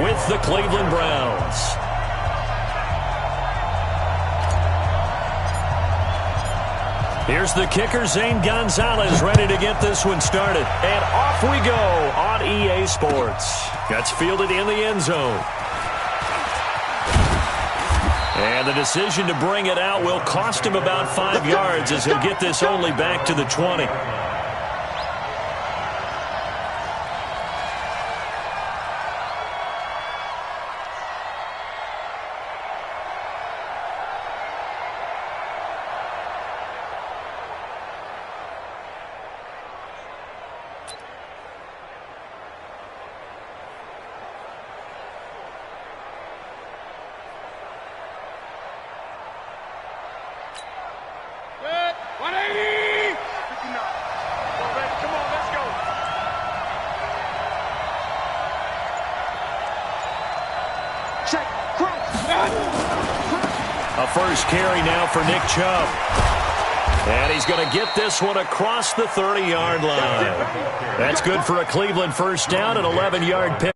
with the Cleveland Browns. Here's the kicker, Zane Gonzalez, ready to get this one started. And off we go on EA Sports. That's fielded in the end zone. And the decision to bring it out will cost him about 5 yards as he'll get this only back to the 20. A first carry now for Nick Chubb. And he's going to get this one across the 30-yard line. That's good for a Cleveland first down, an 11-yard pick.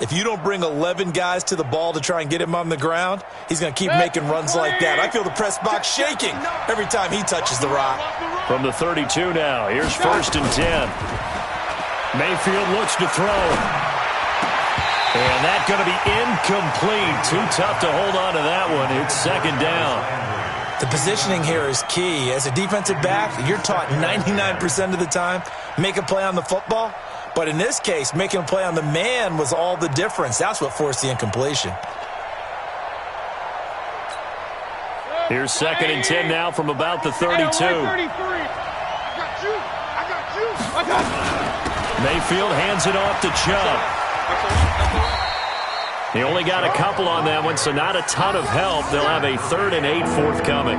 If you don't bring 11 guys to the ball to try and get him on the ground, he's going to keep making runs like that. I feel the press box shaking every time he touches the rock. From the 32 now, here's 1st and 10. Mayfield looks to throw. And that's going to be incomplete. Too tough to hold on to that one. It's 2nd down. The positioning here is key. As a defensive back, you're taught 99% of the time, make a play on the football. But in this case, making a play on the man was all the difference. That's what forced the incompletion. Here's 2nd and 10 now from about the 32. Mayfield hands it off to Chubb. He only got a couple on that one, so not a ton of help. They'll have a 3rd and 8 forthcoming.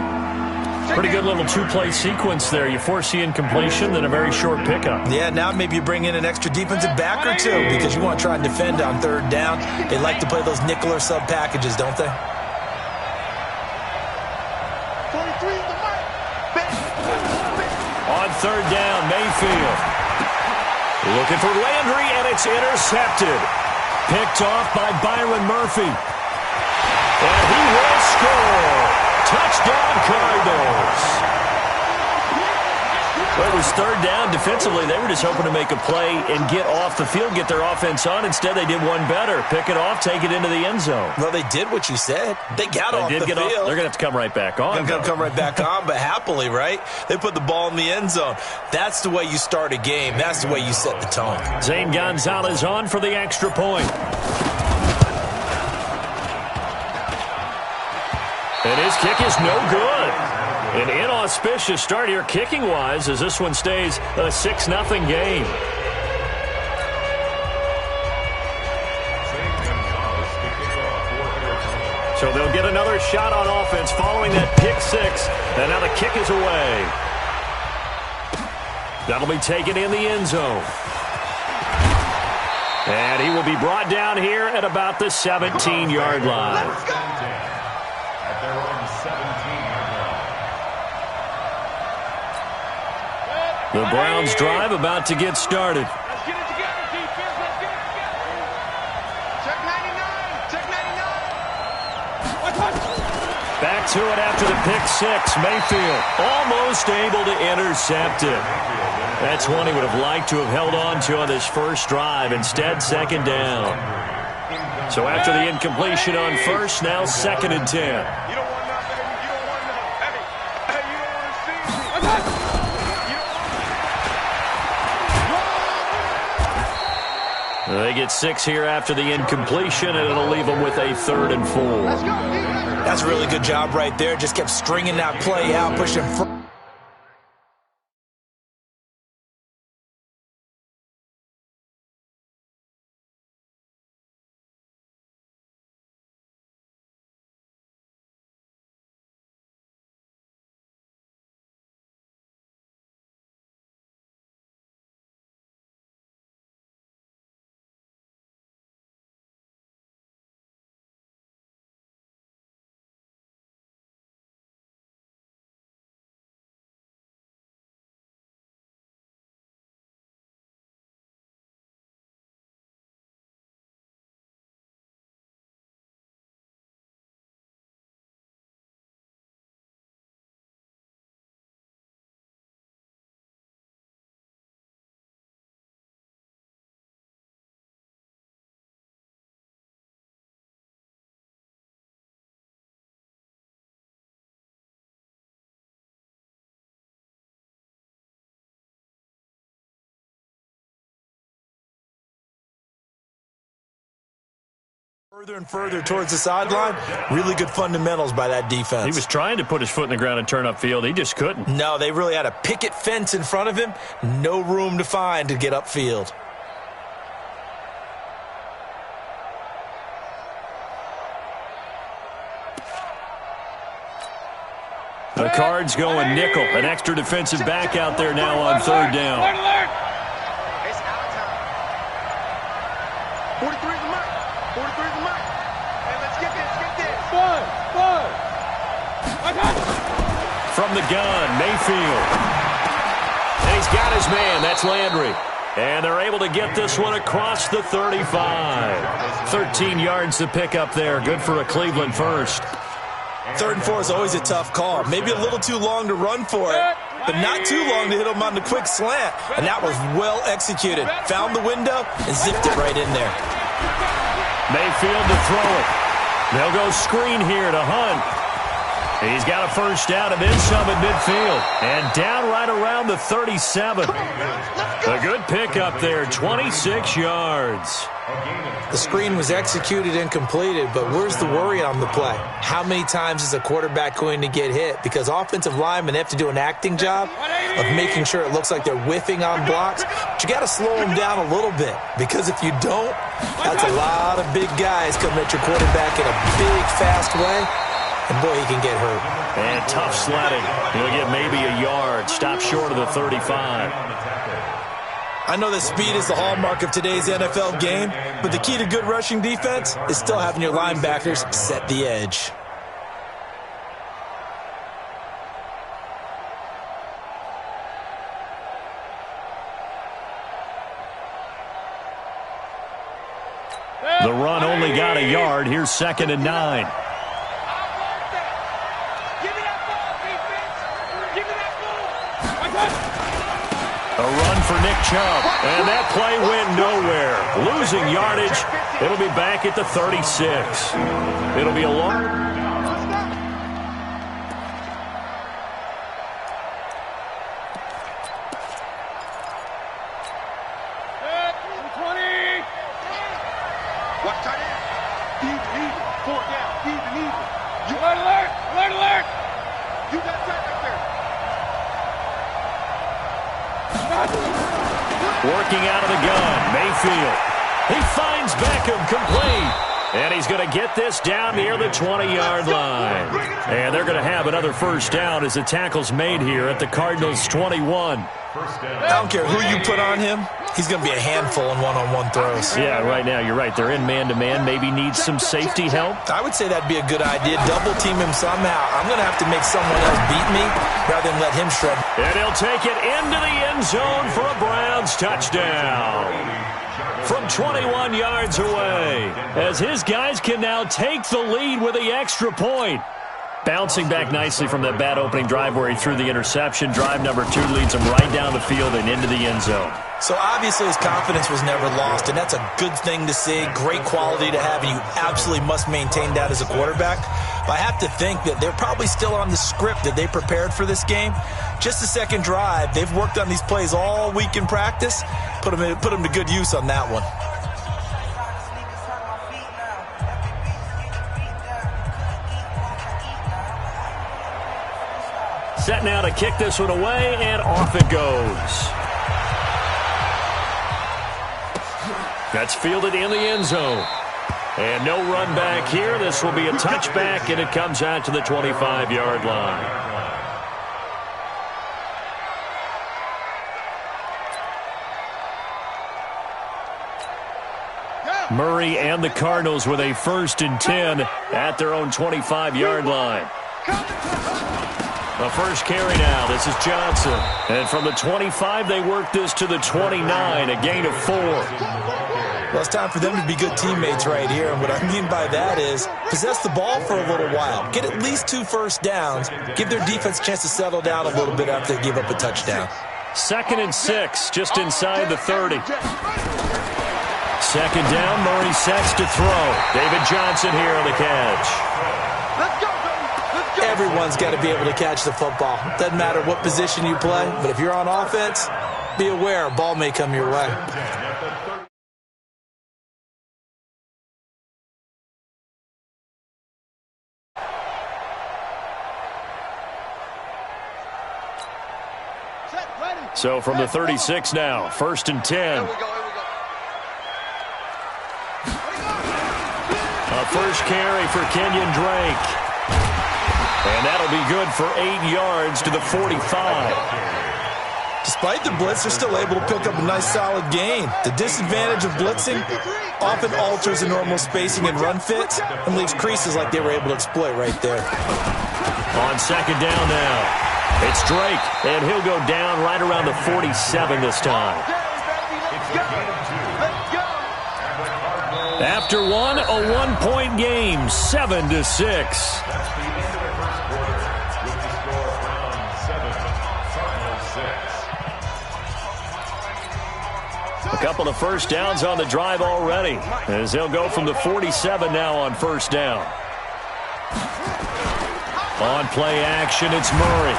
Pretty good little two-play sequence there. You force the incompletion, then a very short pickup. Yeah, now maybe you bring in an extra defensive back or two because you want to try and defend on 3rd down. They like to play those nickel or sub packages, don't they? On 3rd down, Mayfield. Looking for Landry, and it's intercepted. Picked off by Byron Murphy. And he will score. Touchdown, Cardinals. Well, it was 3rd down. Defensively, they were just hoping to make a play and get off the field, get their offense on. Instead, they did one better. Pick it off, take it into the end zone. Well, they did what you said. They got off the field. They're going to have to come right back on. They're going to come right back on, but happily, right? They put the ball in the end zone. That's the way you start a game. That's the way you set the tone. Zane Gonzalez on for the extra point. And his kick is no good. An inauspicious start here kicking-wise as this one stays a 6-0 game. So they'll get another shot on offense following that pick 6. And now the kick is away. That'll be taken in the end zone. And he will be brought down here at about the 17-yard line. The Browns drive about to get started. Let's get it together, defense. Let's get it together. Check 99. Check 99. Back to it after the pick 6. Mayfield almost able to intercept it. That's one he would have liked to have held on to on this first drive. Instead, 2nd down. So after the incompletion on 1st, now 2nd and 10. You don't want nothing. You don't want nothing. Hey, you don't want to see. They get 6 here after the incompletion, and it'll leave them with a 3rd and 4. That's a really good job right there. Just kept stringing that play out, pushing Further and further towards the sideline. Really good fundamentals by that defense. He was trying to put his foot in the ground and turn upfield. He just couldn't. No, they really had a picket fence in front of him. No room to find to get upfield. The Cards going nickel. An extra defensive back out there now on third down. It's out of time. 43 is the mark. 43 is the mark. Hey, let's get this. Get this. One. From the gun, Mayfield. And he's got his man. That's Landry. And they're able to get this one across the 35. 13 yards to pick up there. Good for a Cleveland first. 3rd and 4 is always a tough call. Maybe a little too long to run for it, but not too long to hit him on the quick slant. And that was well executed. Found the window and zipped it right in there. Mayfield to throw it. They'll go screen here to Hunt. He's got a first down and then some at midfield. And down right around the 37. A good pickup there, 26 yards. The screen was executed and completed, but where's the worry on the play? How many times is a quarterback going to get hit? Because offensive linemen have to do an acting job of making sure it looks like they're whiffing on blocks. But you got to slow them down a little bit, because if you don't, that's a lot of big guys coming at your quarterback in a big, fast way. And boy, he can get hurt. And tough sledding. He'll get maybe a yard. Stop short of the 35. I know that speed is the hallmark of today's NFL game, but the key to good rushing defense is still having your linebackers set the edge. The run only got a yard. Here's 2nd and 9. A run for Nick Chubb, and that play went nowhere. Losing yardage. It'll be back at the 36. It'll be a long... Watch tight end. Even. 4 down. Even. You alert. You got tight right there. Working out of the gun, Mayfield. He finds Beckham complete. And he's going to get this down near the 20-yard line. And they're going to have another first down as the tackle's made here at the Cardinals' 21. I don't care who you put on him. He's going to be a handful in one-on-one throws. Yeah, right now, you're right. They're in man-to-man. Maybe needs some safety help. I would say that'd be a good idea. Double-team him somehow. I'm going to have to make someone else beat me rather than let him shred. And he'll take it into the end zone for a Browns touchdown. From 21 yards away, as his guys can now take the lead with the extra point. Bouncing back nicely from that bad opening drive where he threw the interception. Drive number 2 leads him right down the field and into the end zone. So obviously his confidence was never lost, and that's a good thing to see, great quality to have, and you absolutely must maintain that as a quarterback. But I have to think that they're probably still on the script that they prepared for this game. Just the second drive, they've worked on these plays all week in practice. Put them to good use on that one. Set now to kick this one away, and off it goes. That's fielded in the end zone. And no run back here. This will be a touchback, and it comes out to the 25-yard line. Murray and the Cardinals with a 1st and 10 at their own 25-yard line. The first carry now. This is Johnson. And from the 25, they work this to the 29, a gain of 4. Well, it's time for them to be good teammates right here. And what I mean by that is possess the ball for a little while. Get at least 2 first downs. Give their defense a chance to settle down a little bit after they give up a touchdown. 2nd and 6, just inside the 30. 2nd down, Murray sets to throw. David Johnson here on the catch. Let's go, baby. Let's go. Everyone's got to be able to catch the football. Doesn't matter what position you play, but if you're on offense, be aware a ball may come your way. So from the 36 now, 1st and 10. A first carry for Kenyon Drake. And that'll be good for 8 yards to the 45. Despite the blitz, they're still able to pick up a nice solid gain. The disadvantage of blitzing often alters the normal spacing and run fits and leaves creases like they were able to exploit right there. On 2nd down now. It's Drake, and he'll go down right around the 47 this time. After one, a 1-point game, 7-6. A couple of first downs on the drive already, as they'll go from the 47 now on 1st down. On play action, it's Murray.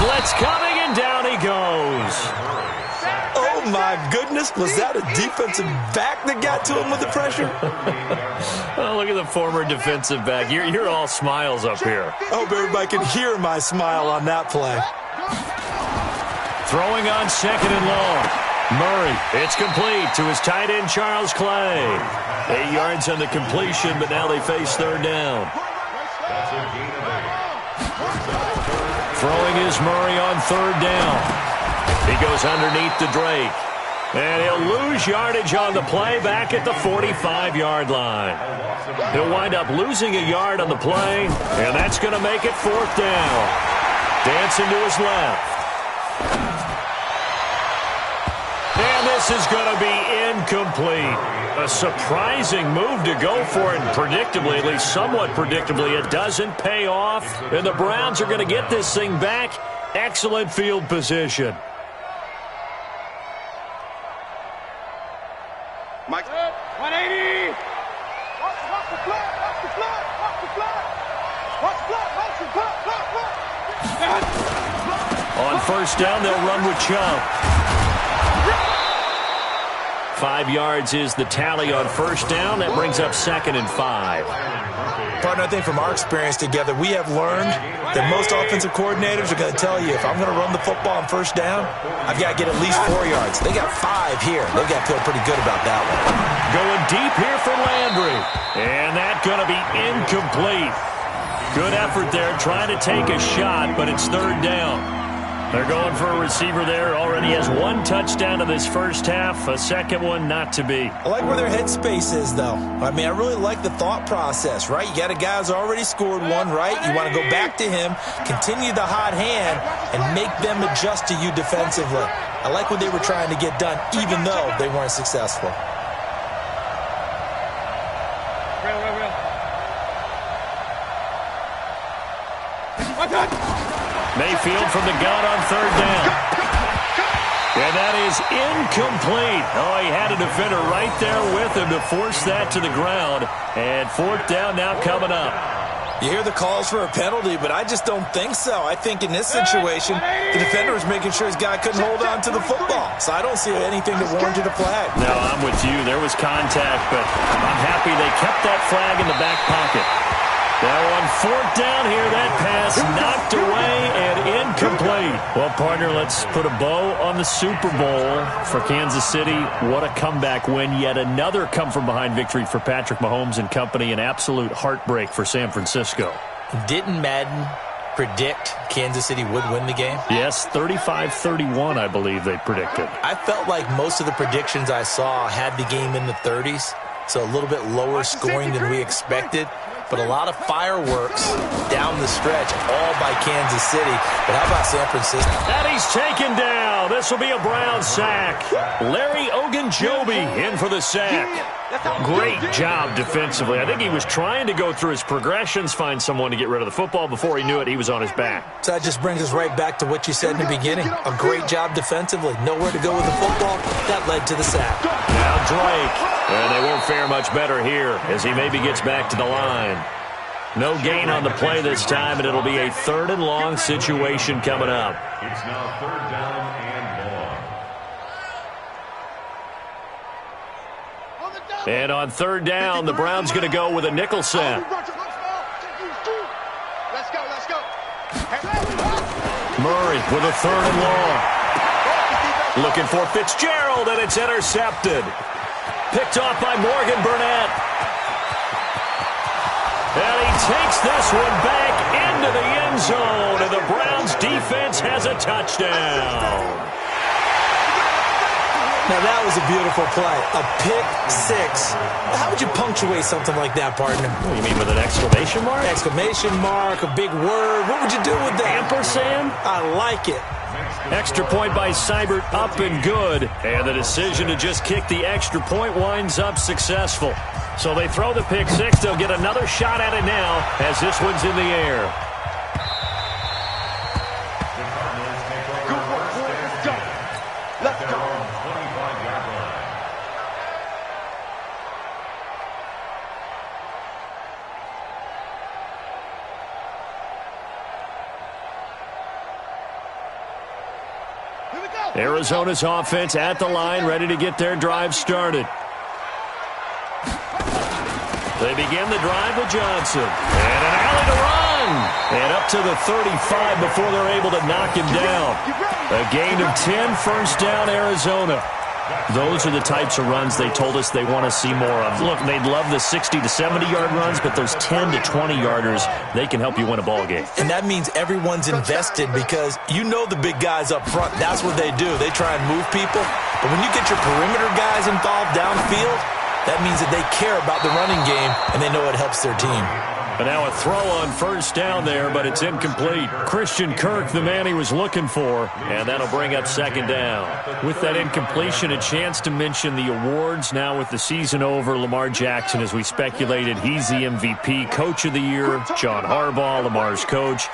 Blitz coming, and down he goes. Oh, my goodness. Was that a defensive back that got to him with the pressure? Oh, look at the former defensive back. You're all smiles up here. I hope everybody can hear my smile on that play. Throwing on 2nd and long. Murray, it's complete to his tight end, Charles Clay. 8 yards on the completion, but now they face 3rd down. Throwing is Murray on 3rd down. He goes underneath to Drake. And he'll lose yardage on the play back at the 45-yard line. He'll wind up losing a yard on the play, and that's going to make it 4th down. Dancing to his left. And this is going to be incomplete. A surprising move to go for it, and predictably, at least somewhat predictably, it doesn't pay off. And the Browns are going to get this thing back. Excellent field position. Mike. 180. Watch the flat. Watch the flat. Watch the flat. Watch the flat. Watch the flat. On 1st down, they'll run with Chubb. 5 yards is the tally on 1st down. That brings up 2nd and 5. Partner, I think from our experience together, we have learned that most offensive coordinators are going to tell you, if I'm going to run the football on 1st down, I've got to get at least 4 yards. They got 5 here. They've got to feel pretty good about that one. Going deep here for Landry. And that's going to be incomplete. Good effort there, trying to take a shot, but it's 3rd down. They're going for a receiver there. Already has 1 touchdown in this first half. A second one not to be. I like where their headspace is, though. I mean, I really like the thought process, right? You got a guy who's already scored 1, right? You want to go back to him, continue the hot hand, and make them adjust to you defensively. I like what they were trying to get done, even though they weren't successful. Mayfield from the gun on 3rd down. And that is incomplete. Oh, he had a defender right there with him to force that to the ground. And 4th down now coming up. You hear the calls for a penalty, but I just don't think so. I think in this situation, the defender was making sure his guy couldn't hold on to the football. So I don't see anything that warranted a flag. No, I'm with you. There was contact, but I'm happy they kept that flag in the back pocket. Now on 4th down here, that pass knocked away and incomplete. Well, partner, let's put a bow on the Super Bowl for Kansas City. What a comeback win. Yet another come-from-behind victory for Patrick Mahomes and company. An absolute heartbreak for San Francisco. Didn't Madden predict Kansas City would win the game? Yes, 35-31, I believe they predicted. I felt like most of the predictions I saw had the game in the 30s, so a little bit lower scoring than we expected. But a lot of fireworks down the stretch, all by Kansas City. But how about San Francisco? And he's taken down. This will be a Brown sack. Larry Ogunjobi in for the sack. Great job defensively. I think he was trying to go through his progressions, find someone to get rid of the football. Before he knew it, he was on his back. So that just brings us right back to what you said in the beginning. A great job defensively. Nowhere to go with the football. That led to the sack. Now Drake. And they won't fare much better here as he maybe gets back to the line. No gain on the play this time, and it'll be a 3rd and long situation coming up. It's now 3rd down and long. And on 3rd down, the Browns going to go with a nickel set. Let's go. Murray with a 3rd and long. Looking for Fitzgerald, and it's intercepted. Picked off by Morgan Burnett. And he takes this one back into the end zone, and the Browns defense has a touchdown. Now, that was a beautiful play. A pick six. How would you punctuate something like that, partner? What do you mean, with an exclamation mark? Exclamation mark, a big word. What would you do with that? Ampersand? I like it. Extra point by Seibert, up and good. And the decision to just kick the extra point winds up successful. So they throw the pick six. They'll get another shot at it now as this one's in the air. Good work, boys. Done. Let's go. Arizona's offense at the line, ready to get their drive started. They begin the drive with Johnson. And an alley to run. And up to the 35 before they're able to knock him down. A gain of 10, first down, Arizona. Those are the types of runs they told us they want to see more of. Look, they'd love the 60 to 70-yard runs, but those 10 to 20-yarders, they can help you win a ball game. And that means everyone's invested because you know the big guys up front. That's what they do. They try and move people. But when you get your perimeter guys involved downfield, that means that they care about the running game, and they know it helps their team. And now a throw on first down there, but it's incomplete. Christian Kirk, the man he was looking for, and that'll bring up second down. With that incompletion, a chance to mention the awards. Now with the season over, Lamar Jackson, as we speculated, he's the MVP, Coach of the Year. John Harbaugh, Lamar's coach.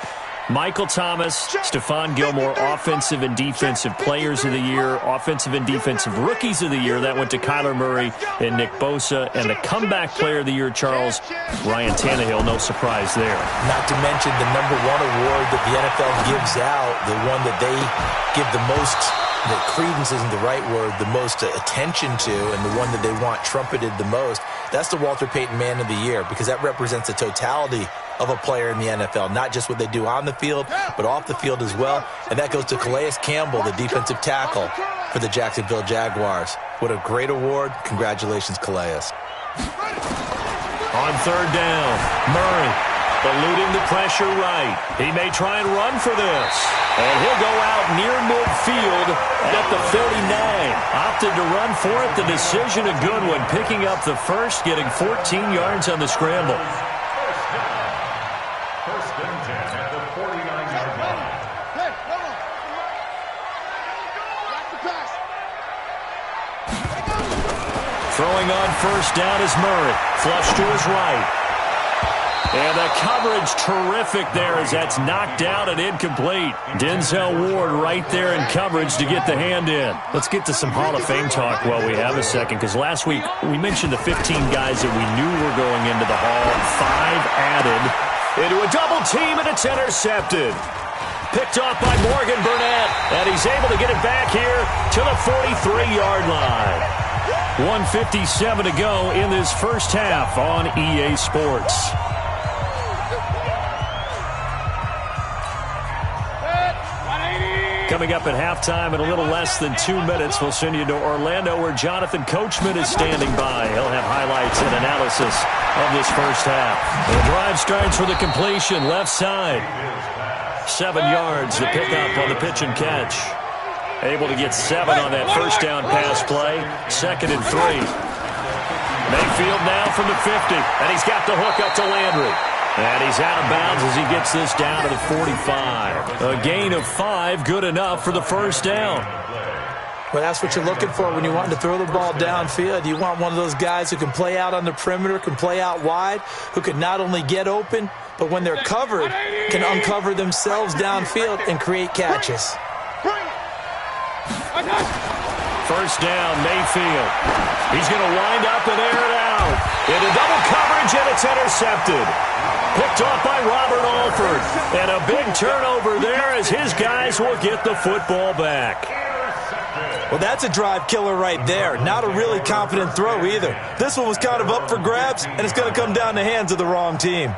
Michael Thomas, Stephon Gilmore, Offensive and Defensive Players of the Year, Offensive and Defensive Rookies of the Year. That went to Kyler Murray and Nick Bosa. And the Comeback Player of the Year, Charles, Ryan Tannehill, no surprise there. Not to mention the #1 award that the NFL gives out, the one that they give the most, that credence isn't the right word, the most attention to, and the one that they want trumpeted the most. That's the Walter Payton Man of the Year, because that represents the totality of a player in the NFL, not just what they do on the field, but off the field as well. And that goes to Calais Campbell, the defensive tackle for the Jacksonville Jaguars. What a great award. Congratulations, Calais. On third down, Murray eluding the pressure right. He may try and run for this. And he'll go out near midfield at the 39. Opted to run for it. The decision a good one. Picking up the first, getting 14 yards on the scramble. First and 10 at the 49-yard line. Hey, hold on. Back to pass. Throwing on first down is Murray. Flush to his right. And the coverage terrific there as that's knocked down and incomplete. Denzel Ward right there in coverage to get the hand in. Let's get to some Hall of Fame talk while we have a second, because last week we mentioned the 15 guys that we knew were going into the Hall. 5 added into a double team, and it's intercepted. Picked off by Morgan Burnett, and he's able to get it back here to the 43-yard line. 1:57 to go in this first half on EA Sports. Coming up at halftime in a little less than 2 minutes, we'll send you to Orlando where Jonathan Coachman is standing by. He'll have highlights and analysis of this first half. The drive starts with a completion, left side. 7 yards, the pickup on the pitch and catch. Able to get 7 on that first down pass play. 2nd and 3. Mayfield now from the 50, and he's got the hook up to Landry. And he's out of bounds as he gets this down to the 45. A gain of 5, good enough for the first down. Well, that's what you're looking for when you want to throw the ball downfield. You want one of those guys who can play out on the perimeter, can play out wide, who can not only get open, but when they're covered, can uncover themselves downfield and create catches. First down, Mayfield. He's going to wind up and air it out. Into double coverage, and it's intercepted. Picked off by Robert Alford. And a big turnover there as his guys will get the football back. Well, that's a drive killer right there. Not a really confident throw either. This one was kind of up for grabs, and it's going to come down the hands of the wrong team.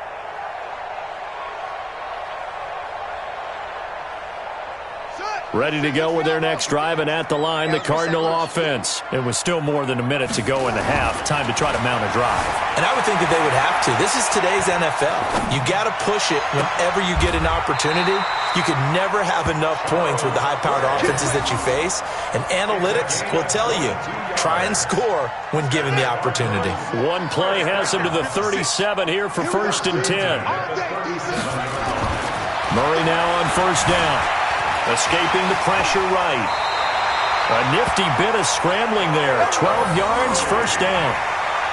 Shut. Ready to go with their next drive, and at the line, the Cardinal offense. It was still more than a minute to go in the half. Time to try to mount a drive. And I would think that they would have to. This is today's NFL. You got to push it whenever you get an opportunity. You could never have enough points with the high-powered offenses that you face. And analytics will tell you, try and score when given the opportunity. One play has him to the 37 here for 1st and 10. Murray now on 1st down. Escaping the pressure right. A nifty bit of scrambling there. 12 yards, 1st down.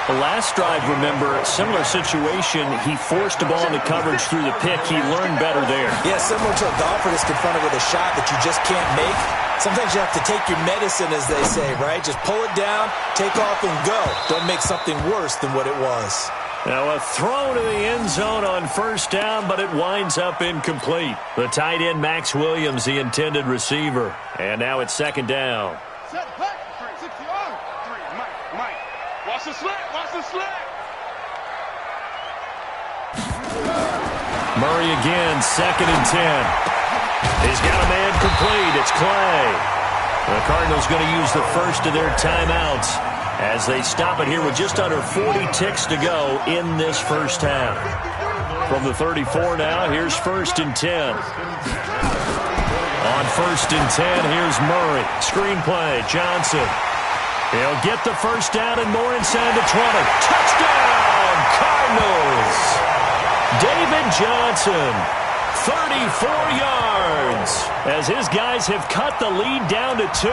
The last drive, remember, similar situation. He forced the ball into coverage through the pick. He learned better there. Yeah, similar to a golfer that's confronted with a shot that you just can't make. Sometimes you have to take your medicine, as they say, right? Just pull it down, take off, and go. Don't make something worse than what it was. Now a throw to the end zone on 1st down, but it winds up incomplete. The tight end, Max Williams, the intended receiver. And now it's 2nd down. Set back. 60 yards. 3. Mike. Watch the slant. Watch the slant. Murray again, 2nd and 10. He's got a man complete. It's Clay. The Cardinals going to use the first of their timeouts as they stop it here with just under 40 ticks to go in this 1st half. From the 34 now, here's 1st and 10. On 1st and 10, here's Murray. Screenplay, Johnson. He'll get the 1st down and more inside the 20. Touchdown, Cardinals! David Johnson, 34 yards, as his guys have cut the lead down to 2.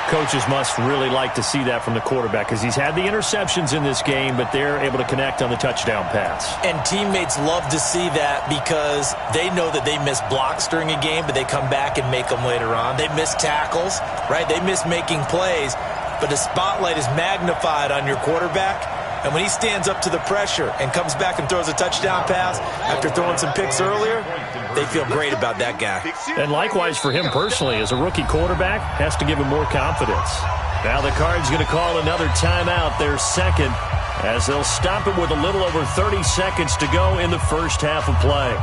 Coaches must really like to see that from the quarterback because he's had the interceptions in this game, but they're able to connect on the touchdown pass. And teammates love to see that because they know that they miss blocks during a game, but they come back and make them later on. They miss tackles, right? They miss making plays, but the spotlight is magnified on your quarterback. And when he stands up to the pressure and comes back and throws a touchdown pass after throwing some picks earlier, they feel great about that guy. And likewise for him personally, as a rookie quarterback, has to give him more confidence. Now the Cards going to call another timeout, their 2nd, as they'll stop it with a little over 30 seconds to go in the 1st half of play.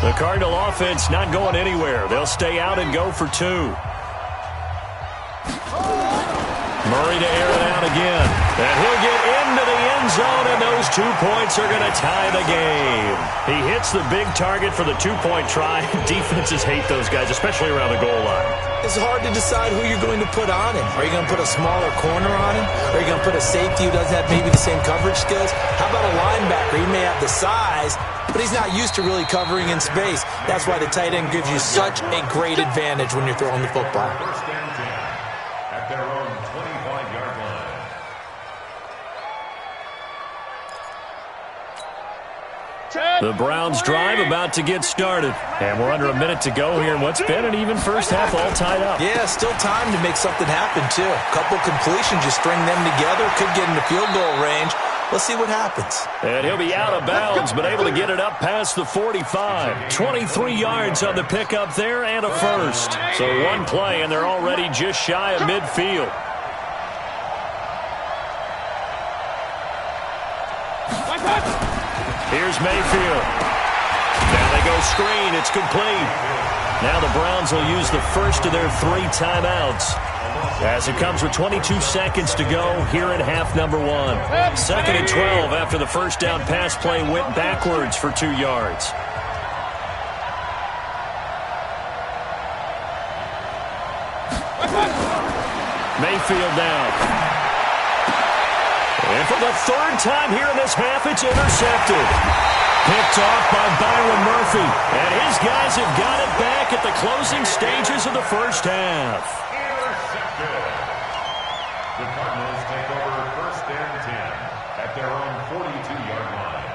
The Cardinal offense not going anywhere. They'll stay out and go for 2. Murray to air it out again. And he'll get into the end zone, and those 2 points are going to tie the game. He hits the big target for the 2-point try. Defenses hate those guys, especially around the goal line. It's hard to decide who you're going to put on him. Are you going to put a smaller corner on him? Are you going to put a safety who doesn't have maybe the same coverage skills? How about a linebacker? He may have the size, but he's not used to really covering in space. That's why the tight end gives you such a great advantage when you're throwing the football. 1st and 10 at their own 25-yard line. The Browns drive about to get started. And we're under a minute to go here in what's been an even 1st half all tied up. Yeah, still time to make something happen, too. A couple completions, you string them together, could get into field goal range. Let's see what happens. And he'll be out of bounds, but able to get it up past the 45. 23 yards on the pickup there and a 1st. So 1 play, and they're already just shy of midfield. Here's Mayfield. Now they go screen. It's complete. Now the Browns will use the first of their 3 timeouts as it comes with 22 seconds to go here in half number 1. 2nd and 12 after the 1st down pass play went backwards for 2 yards. Mayfield down. And for the 3rd time here in this half, it's intercepted. Picked off by Byron Murphy. And his guys have got it back at the closing stages of the 1st half. Intercepted. The Cardinals take over 1st and 10 at their own 42-yard line.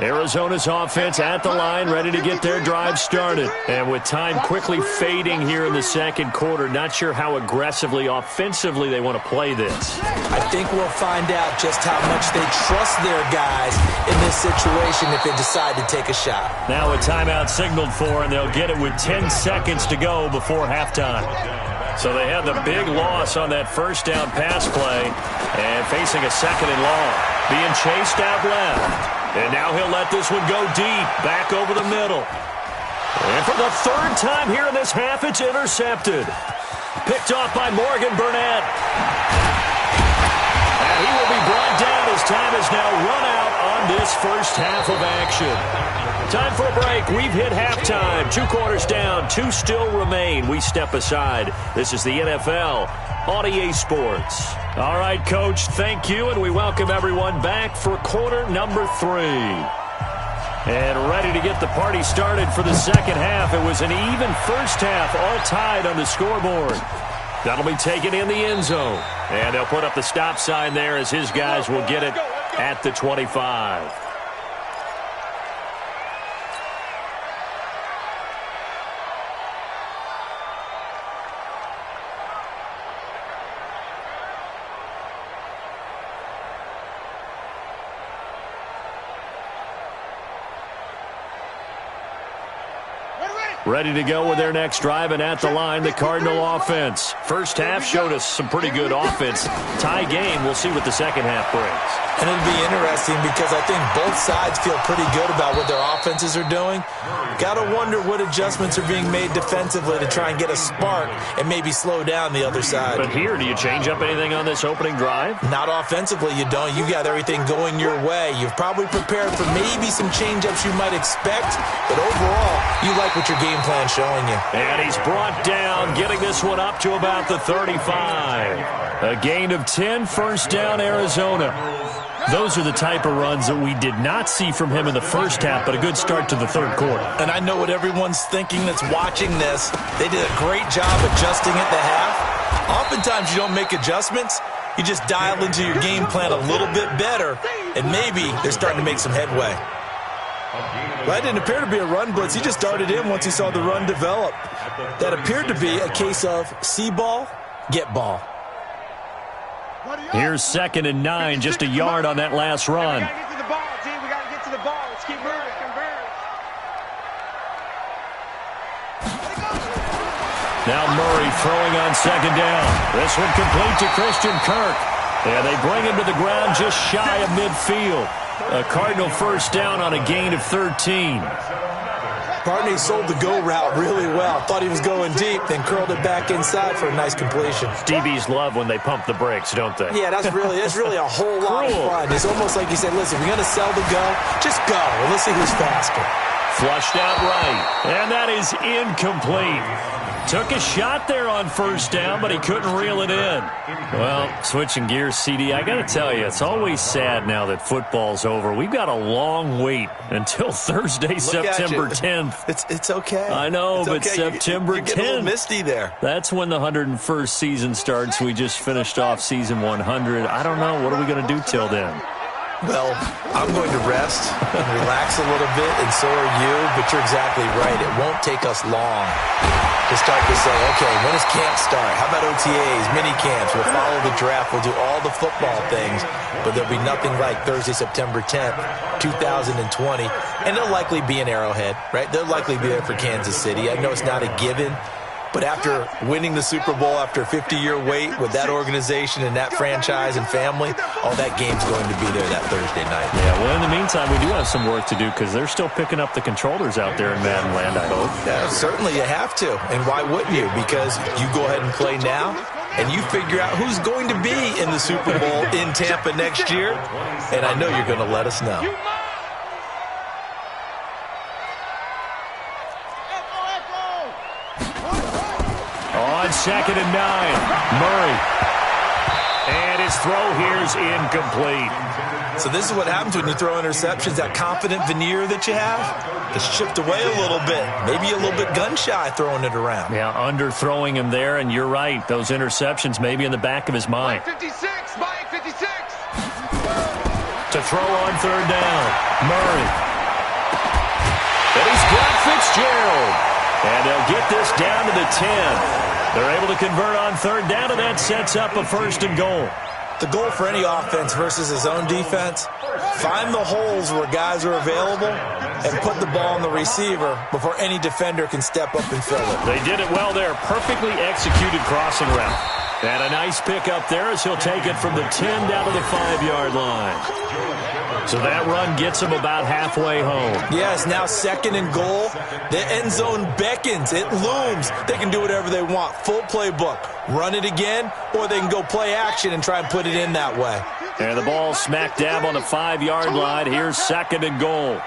Arizona's offense at the line, ready to get their drive started. And with time quickly fading here in the 2nd quarter, not sure how aggressively, offensively they want to play this. I think we'll find out just how much they trust their guys in this situation if they decide to take a shot. Now a timeout signaled for, and they'll get it with 10 seconds to go before halftime. So they had the big loss on that first down pass play and facing a second and long. Being chased out left. And now he'll let this one go deep, back over the middle. And for the third time here in this half, it's intercepted. Picked off by Morgan Burnett. And he will be brought down as time is now run out on this first half of action. Time for a break. We've hit halftime. 2 quarters down. 2 still remain. We step aside. This is the NFL on EA Sports. All right, Coach, thank you, and we welcome everyone back for quarter number 3. And ready to get the party started for the second half. It was an even first half, all tied on the scoreboard. That'll be taken in the end zone. And they'll put up the stop sign there as his guys will get it at the 25. Ready to go with their next drive, and at the line, the Cardinal offense. First half showed us some pretty good offense. Tie game, we'll see what the second half brings. And it'll be interesting because I think both sides feel pretty good about what their offenses are doing. Got to wonder what adjustments are being made defensively to try and get a spark and maybe slow down the other side. But here, do you change up anything on this opening drive? Not offensively, you don't. You got everything going your way. You've probably prepared for maybe some change-ups you might expect, but overall, you like what your game plan showing you. And he's brought down, getting this one up to about the 35. A gain of 10, first down, Arizona. Those are the type of runs that we did not see from him in the first half, but a good start to the third quarter. And I know what everyone's thinking that's watching this. They did a great job adjusting at the half. Oftentimes you don't make adjustments. You just dial into your game plan a little bit better, and maybe they're starting to make some headway. Well, that didn't appear to be a run blitz. He just darted in once he saw the run develop. That appeared to be a case of see ball, get ball. Here's 2nd and 9, just a yard on that last run. We got to get to the ball, team. We got to get to the ball. Let's keep moving. Now Murray throwing on 2nd down. This one complete to Christian Kirk. And they bring him to the ground just shy of midfield. A Cardinal first down on a gain of 13. Barney sold the go route really well. Thought he was going deep, then curled it back inside for a nice completion. DBs love when they pump the brakes, don't they? Yeah, that's really a whole lot of fun. It's almost like he said, listen, we're going to sell the go. Just go, and let's see who's faster. Flushed out right, and that is incomplete. Took a shot there on first down, but he couldn't reel it in. Well, switching gears, CD, I got to tell you, it's always sad now that football's over. We've got a long wait until Thursday, September 10th. It's okay. I know, it's but okay. September 10th. You're getting a little misty there. That's when the 101st season starts. We just finished off season 100. I don't know. What are we going to do till then? Well, I'm going to rest and relax a little bit, and so are you, but you're exactly right. It won't take us long to start to say, okay, when does camp start? How about OTAs, mini camps? We'll follow the draft. We'll do all the football things, but there'll be nothing like Thursday, September 10th, 2020, and they'll likely be in Arrowhead, right? They'll likely be there for Kansas City. I know it's not a given, but after winning the Super Bowl, after a 50-year wait with that organization and that franchise and family, that game's going to be there that Thursday night. Yeah, well, in the meantime, we do have some work to do because they're still picking up the controllers out there in Madden Land, I hope. Yeah, certainly you have to. And why wouldn't you? Because you go ahead and play now, and you figure out who's going to be in the Super Bowl in Tampa next year, and I know you're going to let us know. On 2nd and 9, Murray. And his throw here's incomplete. So this is what happens when you throw interceptions. That confident veneer that you have is chipped away a little bit. Maybe a little bit gun-shy throwing it around. Yeah, underthrowing him there, and you're right. Those interceptions may be in the back of his mind. 56, Mike 56. To throw on 3rd down, Murray. And he's got Fitzgerald. And they'll get this down to the 10. They're able to convert on 3rd down, and that sets up a 1st and goal. The goal for any offense versus his own defense, find the holes where guys are available and put the ball on the receiver before any defender can step up and fill it. They did it well there. Perfectly executed crossing route. And a nice pick up there as he'll take it from the 10 down to the 5-yard line. So that run gets him about halfway home. Yes, now second and goal. The end zone beckons. It looms. They can do whatever they want. Full playbook. Run it again, or they can go play action and try and put it in that way. And the ball smack dab on the 5-yard line. Here's second and goal.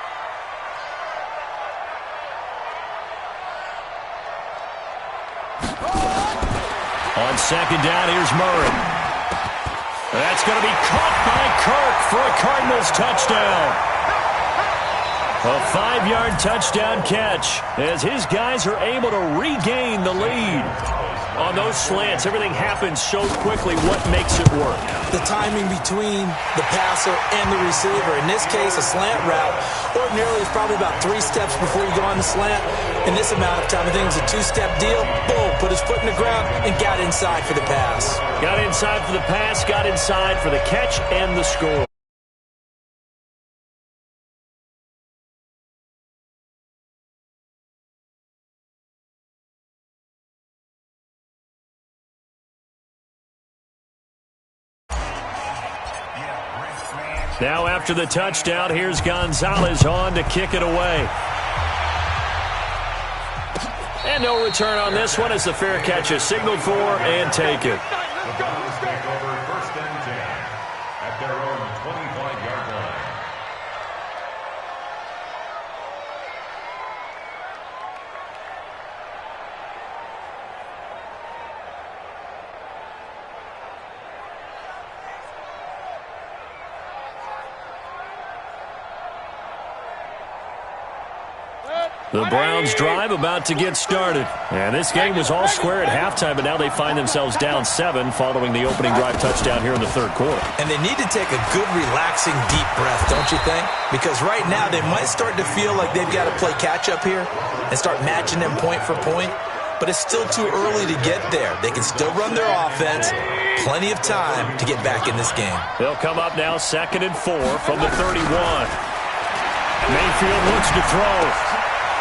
On second down, here's Murray. That's going to be caught by Kirk for a Cardinals touchdown. A 5-yard touchdown catch as his guys are able to regain the lead. On those slants, everything happens so quickly. What makes it work? The timing between the passer and the receiver. In this case, a slant route. Ordinarily, it's probably about 3 steps before you go on the slant. In this amount of time, I think it was a 2-step deal. Boom, put his foot in the ground and got inside for the pass. Got inside for the pass, got inside for the catch and the score. Now after the touchdown, here's Gonzalez on to kick it away. And no return on this one as the fair catch is signaled for and taken. The Cardinals take over first and 10 at their own 25-yard line. The Browns drive about to get started. And this game was all square at halftime, but now they find themselves down 7 following the opening drive touchdown here in the third quarter. And they need to take a good, relaxing, deep breath, don't you think? Because right now they might start to feel like they've got to play catch-up here and start matching them point for point. But it's still too early to get there. They can still run their offense. Plenty of time to get back in this game. They'll come up now 2nd and 4 from the 31. Mayfield looks to throw.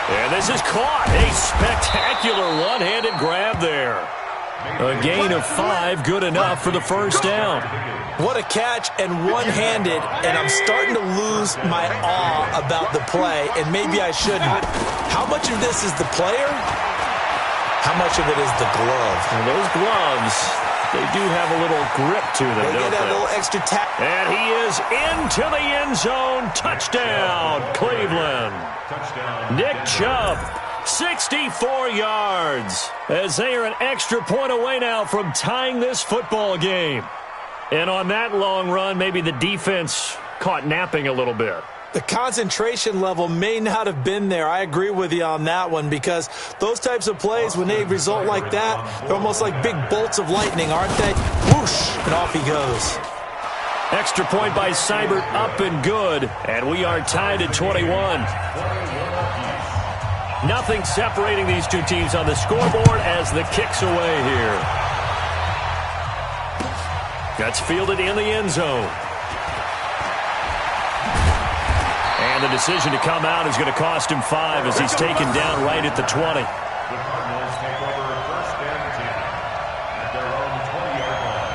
And this is caught. A spectacular one-handed grab there. A gain of 5, good enough for the first down. What a catch and one-handed, and I'm starting to lose my awe about the play, and maybe I shouldn't. How much of this is the player? How much of it is the glove? And those gloves, they do have a little grip to them, don't they? A little extra tap. And he is into the end zone. Touchdown, Cleveland. Touchdown. Nick Chubb, 64 yards, as they are an extra point away now from tying this football game. And on that long run, maybe the defense caught napping a little bit. The concentration level may not have been there. I agree with you on that one, because those types of plays, when they result like that, they're almost like big bolts of lightning, aren't they? Whoosh, and off he goes. Extra point by Seibert, up and good. And we are tied at 21. Nothing separating these two teams on the scoreboard as the kick's away here. That's fielded in the end zone. And the decision to come out is going to cost him 5 as he's taken down right at the 20. The Cardinals take over first and 10 at their own 20-yard line.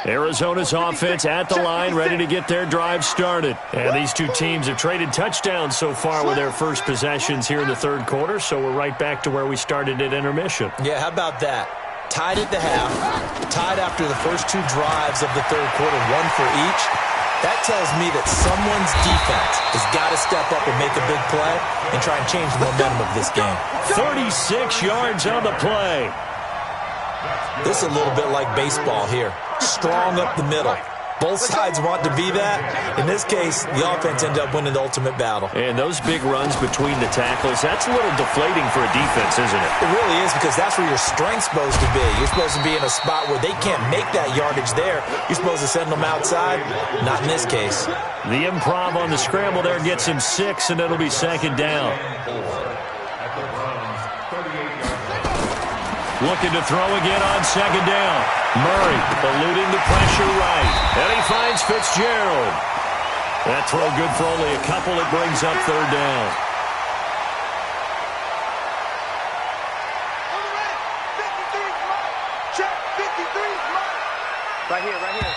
Arizona's offense at the line, ready to get their drive started. And these two teams have traded touchdowns so far with their first possessions here in the third quarter, so we're right back to where we started at intermission. Yeah, how about that? Tied at the half, tied after the first 2 drives of the third quarter, 1 for each. That tells me that someone's defense has got to step up and make a big play and try and change the momentum of this game. 36 yards on the play. This is a little bit like baseball here. Strong up the middle. Both sides want to be that. In this case, the offense ended up winning the ultimate battle. And those big runs between the tackles, that's a little deflating for a defense, isn't it? It really is, because that's where your strength's supposed to be. You're supposed to be in a spot where they can't make that yardage there. You're supposed to send them outside. Not in this case. The improv on the scramble there gets him 6, and it'll be second down. Looking to throw again on second down. Murray eluding the pressure right. And he finds Fitzgerald. That throw good for only a couple. It brings up third down. Right here, right here.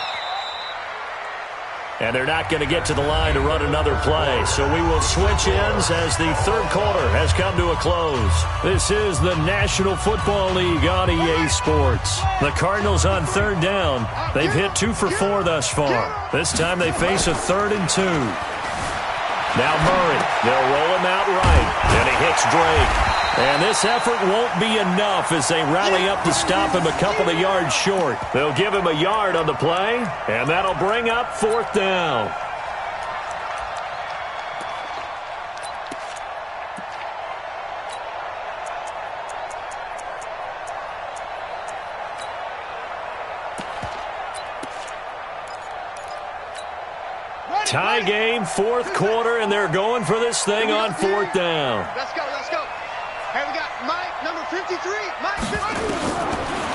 And they're not going to get to the line to run another play. So we will switch ends as the third quarter has come to a close. This is the National Football League on EA Sports. The Cardinals on third down. They've hit 2 for 4 thus far. This time they face a 3rd and 2. Now Murray. They'll roll him out right. And he hits Drake. And this effort won't be enough as they rally up to stop him a couple of yards short. They'll give him a yard on the play, and that'll bring up 4th down. Tie game, 4th quarter, and they're going for this thing on 4th down. Let's go, let's go. Hey, we got Mike, number 53. Mike 53.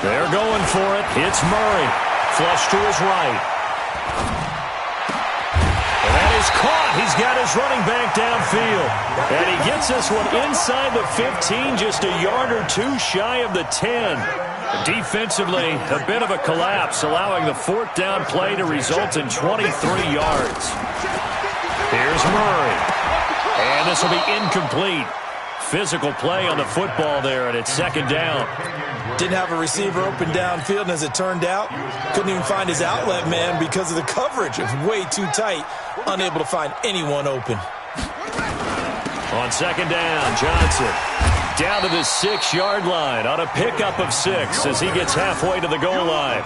They're going for it. It's Murray. Flush to his right. And that is caught. He's got his running back downfield. And he gets this one inside the 15, just a yard or 2 shy of the 10. Defensively, a bit of a collapse, allowing the 4th down play to result in 23 yards. Here's Murray. And this will be incomplete. Physical play on the football there, and it's second down. Didn't have a receiver open downfield, and as it turned out, couldn't even find his outlet man because of the coverage. It was way too tight, unable to find anyone open. On second down, Johnson down to the 6-yard line on a pickup of 6 as he gets halfway to the goal line.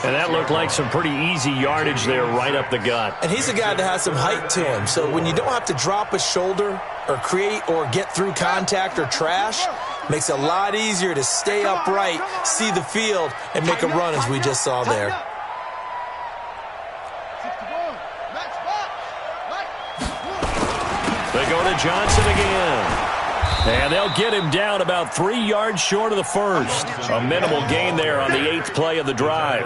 And that looked like some pretty easy yardage there right up the gut. And he's a guy that has some height to him, so when you don't have to drop a shoulder or create or get through contact or trash, makes it a lot easier to stay upright, see the field, and make a run as we just saw there. They go to Johnson again. And they'll get him down about 3 yards short of the first. A minimal gain there on the 8th play of the drive.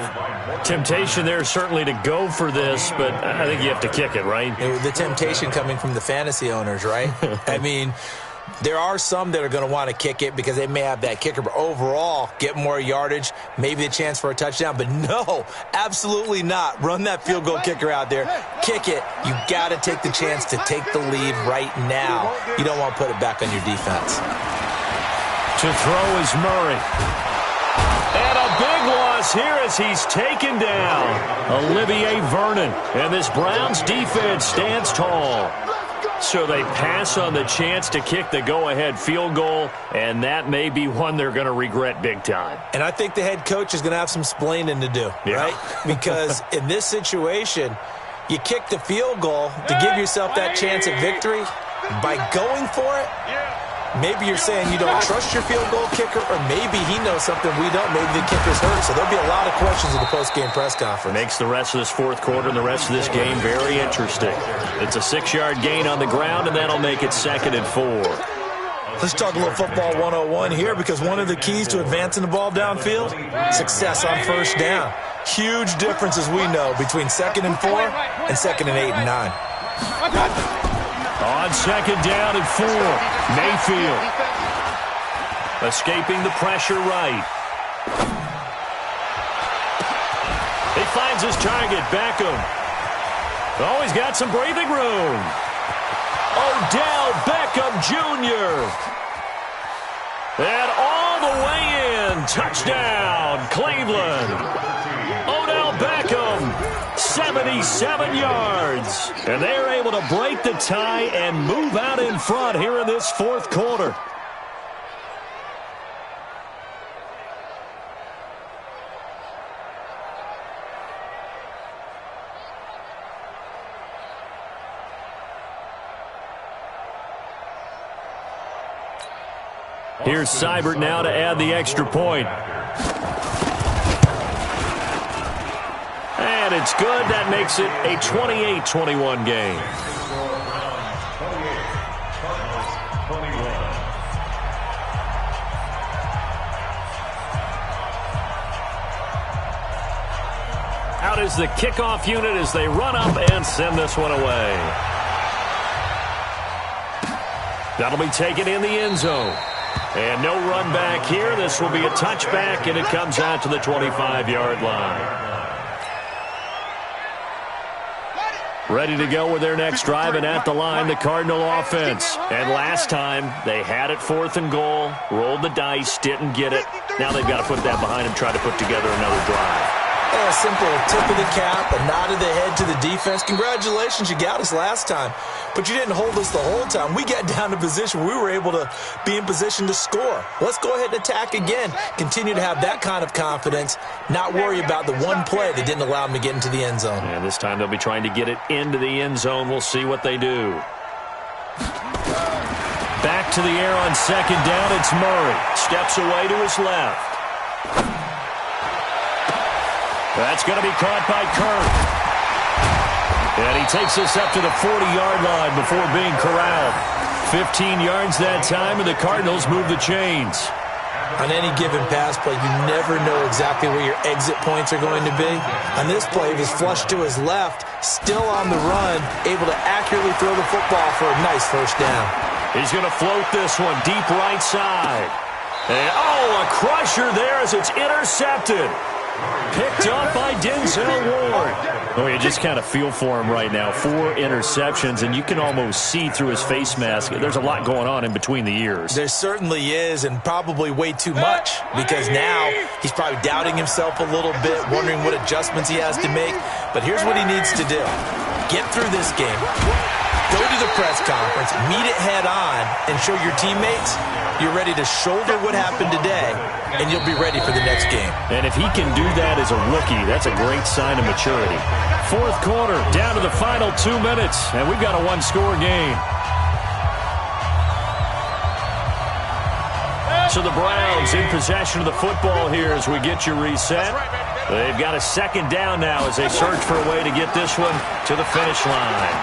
Temptation there certainly to go for this, but I think you have to kick it, right? The temptation coming from the fantasy owners, right? I mean, there are some that are going to want to kick it because they may have that kicker, but overall, get more yardage, maybe a chance for a touchdown. But no, absolutely not. Run that field goal kicker out there. Kick it. You got to take the chance to take the lead right now. You don't want to put it back on your defense. To throw is Murray. And a big loss here as he's taken down. Olivier Vernon. And this Browns defense stands tall. So they pass on the chance to kick the go-ahead field goal, and that may be one they're going to regret big time. And I think the head coach is going to have some splaining to do, right? Because in this situation, you kick the field goal to give yourself that chance at victory. By going for it, maybe you're saying you don't trust your field goal kicker, or maybe he knows something we don't. Maybe the kicker's hurt. So there'll be a lot of questions at the post-game press conference. Makes the rest of this 4th quarter and the rest of this game very interesting. It's a 6-yard gain on the ground, and that'll make it 2nd and 4. Let's talk a little football 101 here, because one of the keys to advancing the ball downfield, success on first down. Huge difference, as we know, between 2nd and 4 and 2nd and 8 and 9. On second down and 4, Mayfield. Escaping the pressure right. He finds his target, Beckham. Oh, he's got some breathing room. Odell Beckham Jr. And all the way in. Touchdown, Cleveland. Odell Beckham, 77 yards. And they're able to break the tie and move out in front here in this 4th quarter. Here's Seibert now to add the extra point. And it's good. That makes it a 28-21 game. Out is the kickoff unit as they run up and send this one away. That'll be taken in the end zone. And no run back here. This will be a touchback, and it comes out to the 25-yard line. Ready to go with their next drive, and at the line, the Cardinal offense. And last time, they had it 4th and goal, rolled the dice, didn't get it. Now they've got to put that behind them, try to put together another drive. A simple tip of the cap, a nod of the head to the defense. Congratulations, you got us last time. But you didn't hold us the whole time. We got down to position. We were able to be in position to score. Let's go ahead and attack again. Continue to have that kind of confidence. Not worry about the one play that didn't allow them to get into the end zone. And this time they'll be trying to get it into the end zone. We'll see what they do. Back to the air on 2nd down. It's Murray. Steps away to his left. That's going to be caught by Kirk. And he takes us up to the 40-yard line before being corralled. 15 yards that time, and the Cardinals move the chains. On any given pass play, you never know exactly where your exit points are going to be. On this play, he was flushed to his left, still on the run, able to accurately throw the football for a nice first down. He's going to float this one deep right side. And, a crusher there as it's intercepted. Picked up by Denzel Ward. Oh, you just kind of feel for him right now. 4 interceptions, and you can almost see through his face mask. There's a lot going on in between the ears. There certainly is, and probably way too much, because now he's probably doubting himself a little bit, wondering what adjustments he has to make. But here's what he needs to do. Get through this game. Go to the press conference, meet it head on, and show your teammates you're ready to shoulder what happened today, and you'll be ready for the next game. And if he can do that as a rookie, that's a great sign of maturity. 4th quarter, down to the final 2 minutes, and we've got a 1-score game. So the Browns in possession of the football here as we get you reset. They've got a 2nd down now as they search for a way to get this one to the finish line.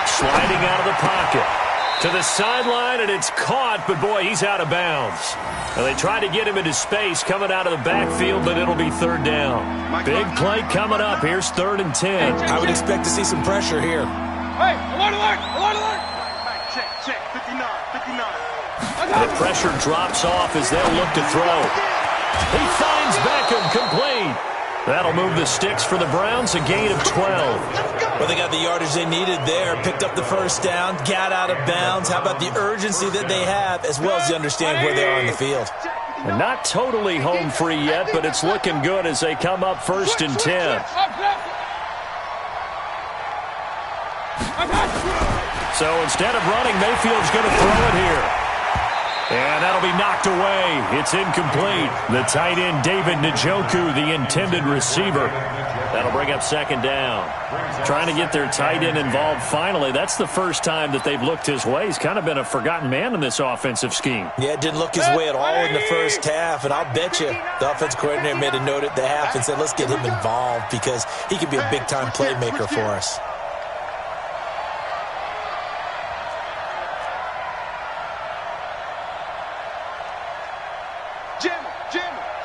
Sliding out of the pocket to the sideline, and it's caught, but boy, he's out of bounds. And they try to get him into space coming out of the backfield, but it'll be 3rd down. Big play coming up. Here's 3rd and 10. I would expect to see some pressure here. Hey, alert, alert, alert, alert. Check, 59. The pressure drops off as they'll look to throw. He finds Beckham, complete. That'll move the sticks for the Browns, a gain of 12. Well, they got the yardage they needed there, picked up the first down, got out of bounds. How about the urgency that they have, as well as the understanding where they are on the field? And not totally home free yet, but it's looking good as they come up 1st and 10. So instead of running, Mayfield's going to throw it here. And that'll be knocked away. It's incomplete. The tight end, David Njoku, the intended receiver. That'll bring up 2nd down. Trying to get their tight end involved finally. That's the first time that they've looked his way. He's kind of been a forgotten man in this offensive scheme. Yeah, it didn't look his way at all in the first half. And I'll bet you the offense coordinator made a note at the half and said, let's get him involved because he could be a big-time playmaker for us. Jim.